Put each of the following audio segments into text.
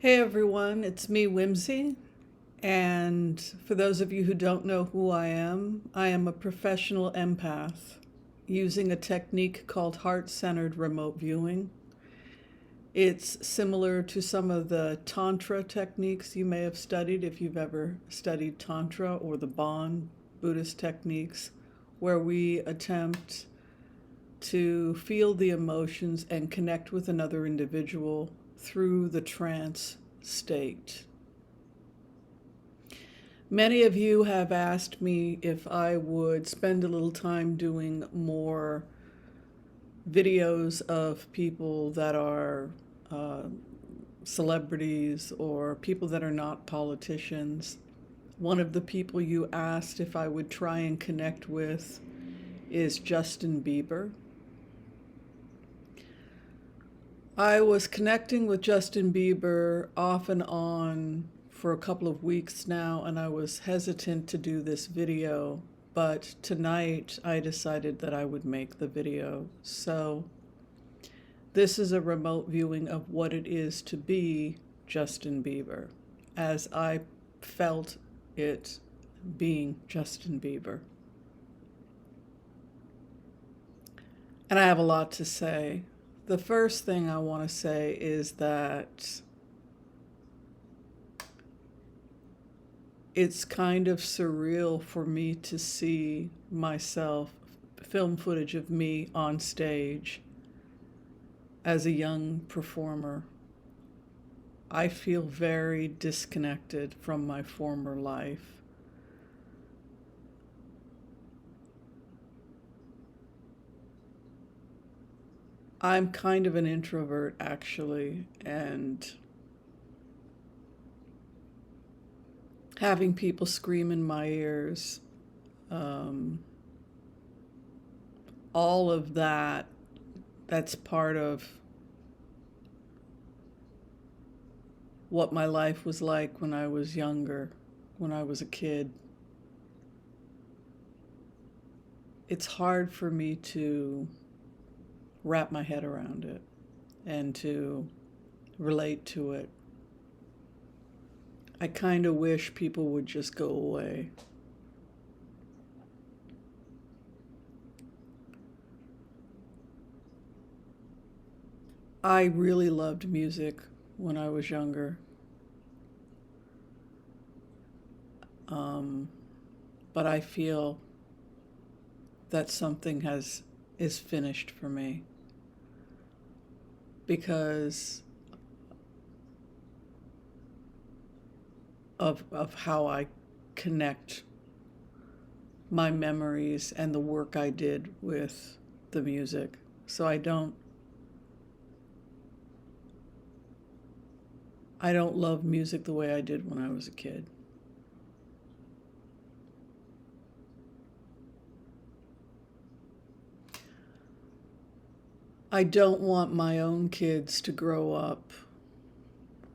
Hey everyone, it's me, Whimsy. And for those of you who don't know who I am a professional empath using a technique called heart centered remote viewing. It's similar to some of the Tantra techniques you may have studied if you've ever studied Tantra or the Bon Buddhist techniques, where we attempt to feel the emotions and connect with another individual through the trance state. Many of you have asked me if I would spend a little time doing more videos of people that are uh, celebrities or people that are not politicians. One of the people you asked if I would try and connect with is Justin Bieber. I was connecting with Justin Bieber off and on for a couple of weeks now, and I was hesitant to do this video, but tonight I decided that I would make the video. So this is a remote viewing of what it is to be Justin Bieber, as I felt it being Justin Bieber. And I have a lot to say. The first thing I want to say is that it's kind of surreal for me to see myself, film footage of me on stage as a young performer. I feel very disconnected from my former life. I'm kind of an introvert, actually, and having people scream in my ears, um, all of that, that's part of what my life was like when I was younger, when I was a kid. It's hard for me to wrap my head around it and to relate to it. I kind of wish people would just go away. I really loved music when I was younger. Um, but I feel that something is finished for me because of how I connect my memories and the work I did with the music. So I don't love music the way I did when I was a kid. I don't want my own kids to grow up.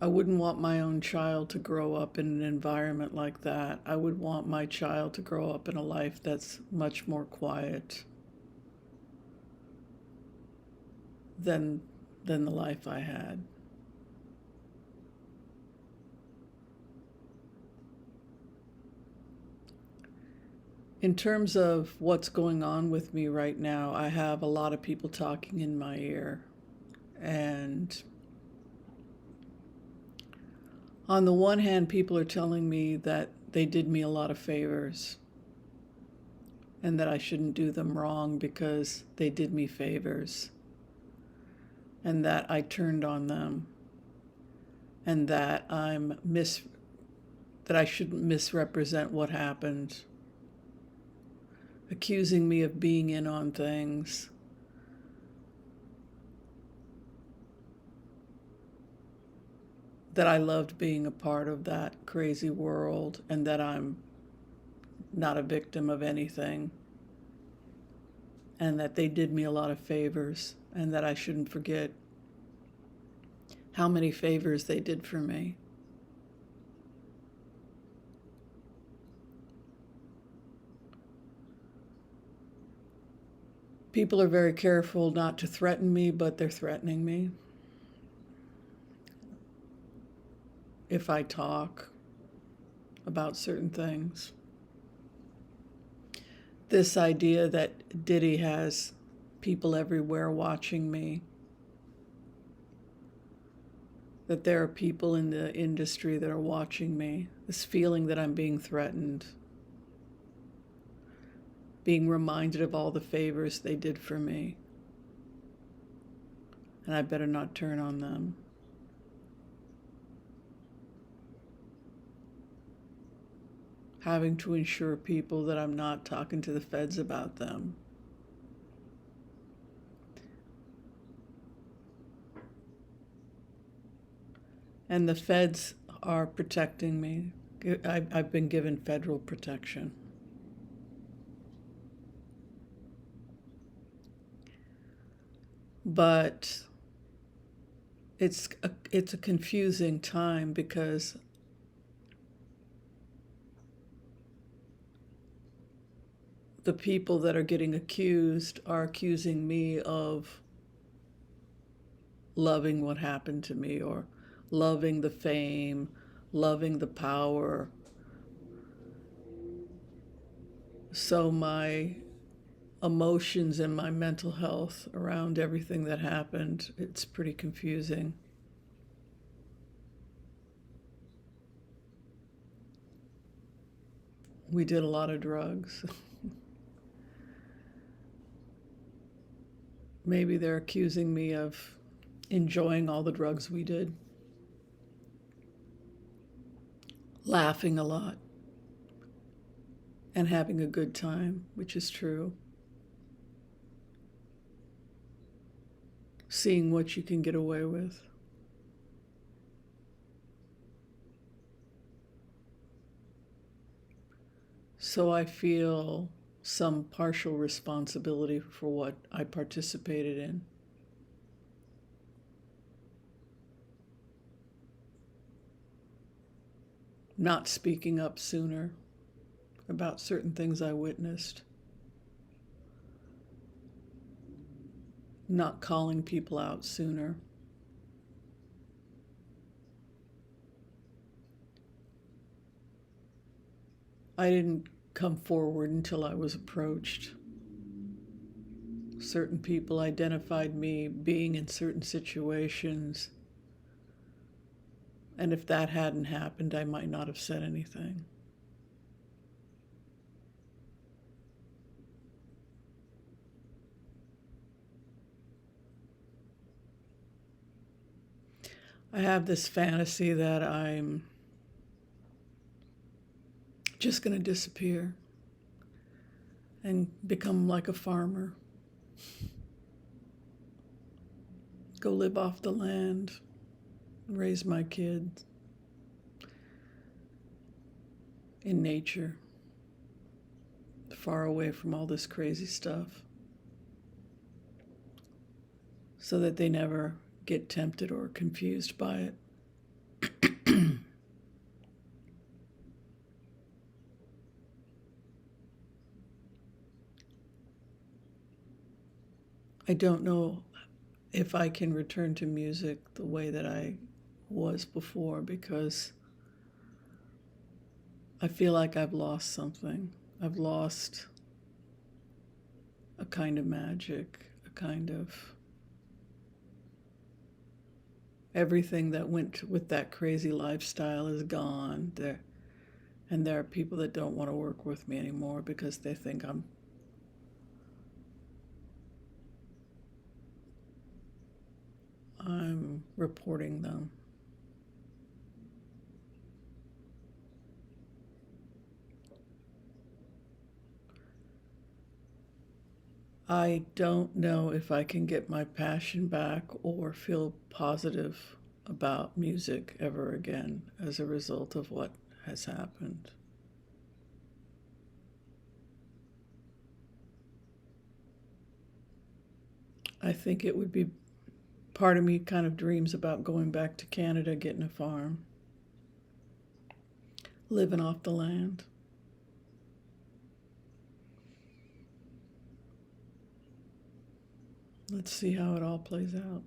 I wouldn't want my own child to grow up in an environment like that. I would want my child to grow up in a life that's much more quiet than than the life I had. In terms of what's going on with me right now, I have a lot of people talking in my ear. And on the one hand, people are telling me that they did me a lot of favors and that I shouldn't do them wrong because they did me favors and that I turned on them and that that I shouldn't misrepresent what happened, accusing me of being in on things. That I loved being a part of that crazy world and that I'm not a victim of anything and that they did me a lot of favors and that I shouldn't forget how many favors they did for me. People are very careful not to threaten me, but they're threatening me. if I talk about certain things. This idea that Diddy has people everywhere watching me, that there are people in the industry that are watching me, this feeling that I'm being threatened, being reminded of all the favors they did for me, and I better not turn on them. Having to ensure people that I'm not talking to the feds about them. And the feds are protecting me. I've been given federal protection. But it's a confusing time because the people that are getting accused are accusing me of loving what happened to me, or loving the fame, loving the power. So my emotions and my mental health around everything that happened, it's pretty confusing. We did a lot of drugs. Maybe they're accusing me of enjoying all the drugs we did, laughing a lot, and having a good time, which is true. Seeing what you can get away with. So I feel some partial responsibility for what I participated in. Not speaking up sooner about certain things I witnessed. Not calling people out sooner. I didn't come forward until I was approached. Certain people identified me being in certain situations, and if that hadn't happened, I might not have said anything. I have this fantasy that I'm just going to disappear and become like a farmer. Go live off the land, raise my kids in nature, far away from all this crazy stuff, so that they never get tempted or confused by it. I don't know if I can return to music the way that I was before, because I feel like I've lost something. I've lost a kind of magic, a kind of everything that went with that crazy lifestyle is gone. And there are people that don't want to work with me anymore because they think I'm reporting them. I don't know if I can get my passion back or feel positive about music ever again as a result of what has happened. I think it would be part of me kind of dreams about going back to Canada, getting a farm, living off the land. Let's see how it all plays out.